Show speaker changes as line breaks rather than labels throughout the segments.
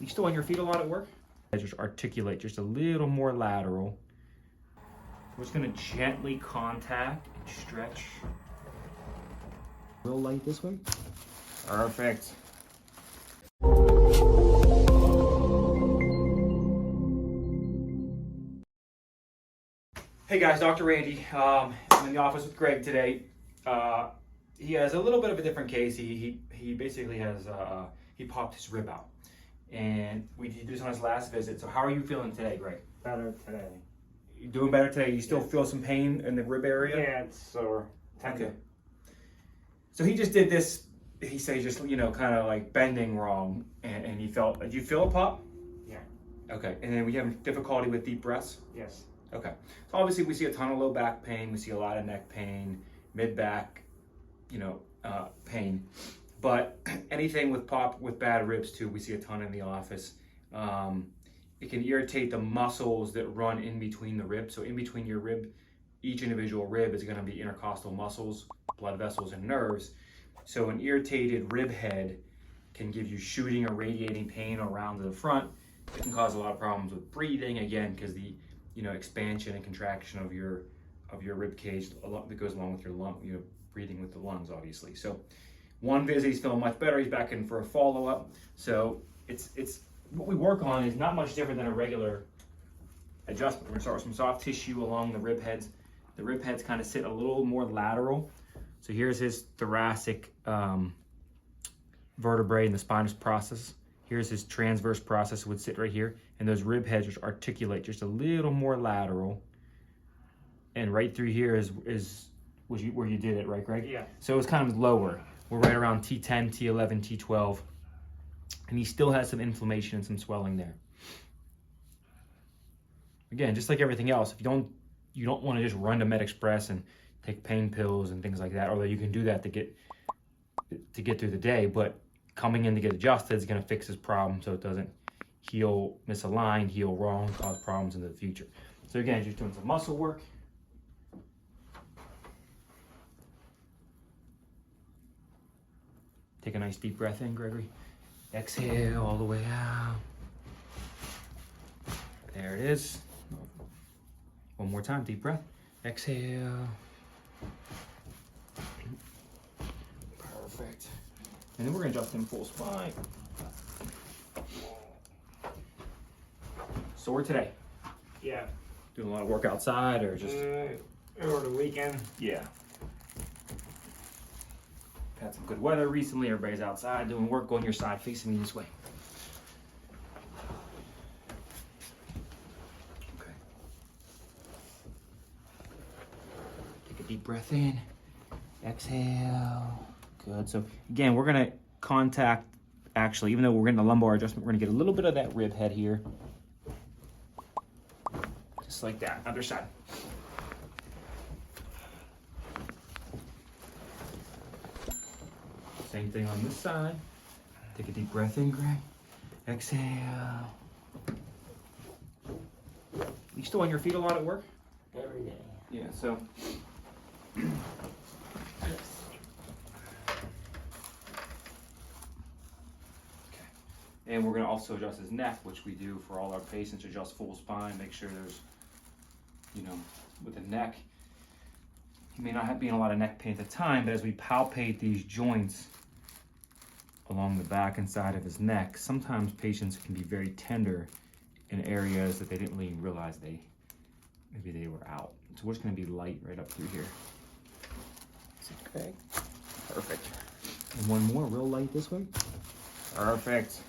You still on your feet a lot at work? Just articulate just a little more lateral. We're just gonna gently contact and stretch. Real light this way. Perfect. Hey guys, Dr. Randy. I'm in the office with Greg today. He has a little bit of a different case. He basically has he popped his rib out, and we did this on his last visit. So how are you feeling today, Greg?
Better today.
You doing better today? You still feel some pain in the rib area?
Yeah, it's sore.
Okay. So he just did this. He said just kind of like bending wrong, and he felt. Did you feel a pop?
Yeah.
Okay. And then we have difficulty with deep breaths.
Yes.
Okay. So obviously we see a ton of low back pain. We see a lot of neck pain, mid back, pain. But anything with pop with bad ribs too, we see a ton in the office. It can irritate the muscles that run in between the ribs. So in between your rib, each individual rib is going to be intercostal muscles, blood vessels, and nerves. So an irritated rib head can give you shooting or radiating pain around the front. It can cause a lot of problems with breathing, again, because the expansion and contraction of your rib cage that goes along with your lung, breathing with the lungs, obviously. So one visit, he's feeling much better. He's back in for a follow-up. So it's what we work on is not much different than a regular adjustment. We're gonna start with some soft tissue along the rib heads. The rib heads kind of sit a little more lateral. So here's his thoracic vertebrae in the spinous process. Here's his transverse process, would sit right here. And those rib heads just articulate just a little more lateral. And right through here is where you did it, right, Greg?
Yeah.
So it's kind of lower. We're right around T10, T11, T12. And he still has some inflammation and some swelling there. Again, just like everything else, if you don't want to just run to MedExpress and take pain pills and things like that, although you can do that to get through the day, but coming in to get adjusted is going to fix his problem so it doesn't heal misaligned, heal wrong, cause problems in the future. So again, just doing some muscle work. Take a nice deep breath in, Gregory. Exhale all the way out. There it is. One more time, deep breath. Exhale. Perfect. And then we're gonna adjust him full spine. Sore today?
Yeah.
Doing a lot of work outside or just?
Over the weekend.
Yeah. Had some good weather recently. Everybody's outside doing work. Go on your side, facing me this way. Okay. Take a deep breath in. Exhale. Good. So again, we're gonna contact. Actually, even though we're getting a lumbar adjustment, we're gonna get a little bit of that rib head here, just like that. Other side. Same thing on this side. Take a deep breath in, Greg. Exhale. You still on your feet a lot at work?
Every day.
Yeah, so. Okay. And we're gonna also adjust his neck, which we do for all our patients, adjust full spine, make sure there's, with the neck, he may not be in a lot of neck pain at the time, but as we palpate these joints along the back and side of his neck, sometimes patients can be very tender in areas that they didn't really realize maybe they were out. So we're just gonna be light right up through here. Okay, perfect. And one more, real light this way. Perfect.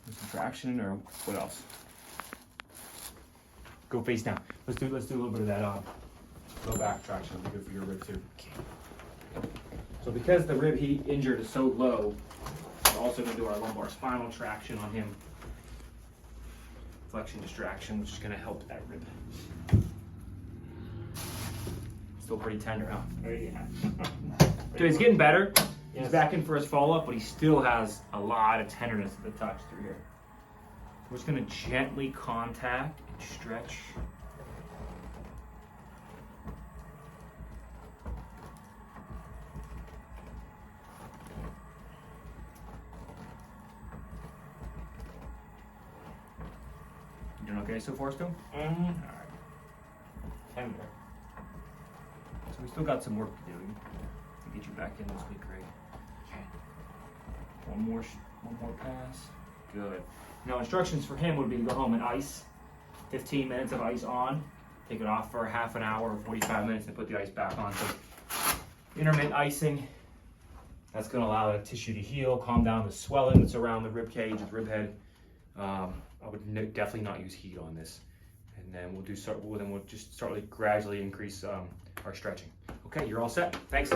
Some traction or what else? Go face down. Let's do a little bit of that low back traction. It'll be good for your rib too. Okay. So because the rib he injured is so low, we're also going to do our lumbar spinal traction on him. Flexion distraction, which is going to help that rib. Still pretty tender, huh?
Oh, yeah.
So he's getting better.
Yes.
He's back in for his follow-up, but he still has a lot of tenderness at the touch through here. We're just going to gently contact and stretch. You doing okay so far still?
Mm-hmm. Alright. Tender.
So we still got some work to do to get you back in this week, Greg.
Okay.
One more pass. Good. Now instructions for him would be to go home and ice. 15 minutes of ice on. Take it off for half an hour or 45 minutes and put the ice back on. So intermittent icing. That's going to allow the tissue to heal, calm down the swelling that's around the rib cage, the rib head. I would definitely not use heat on this. And then we'll just start like gradually increase our stretching. Okay, you're all set. Thanks.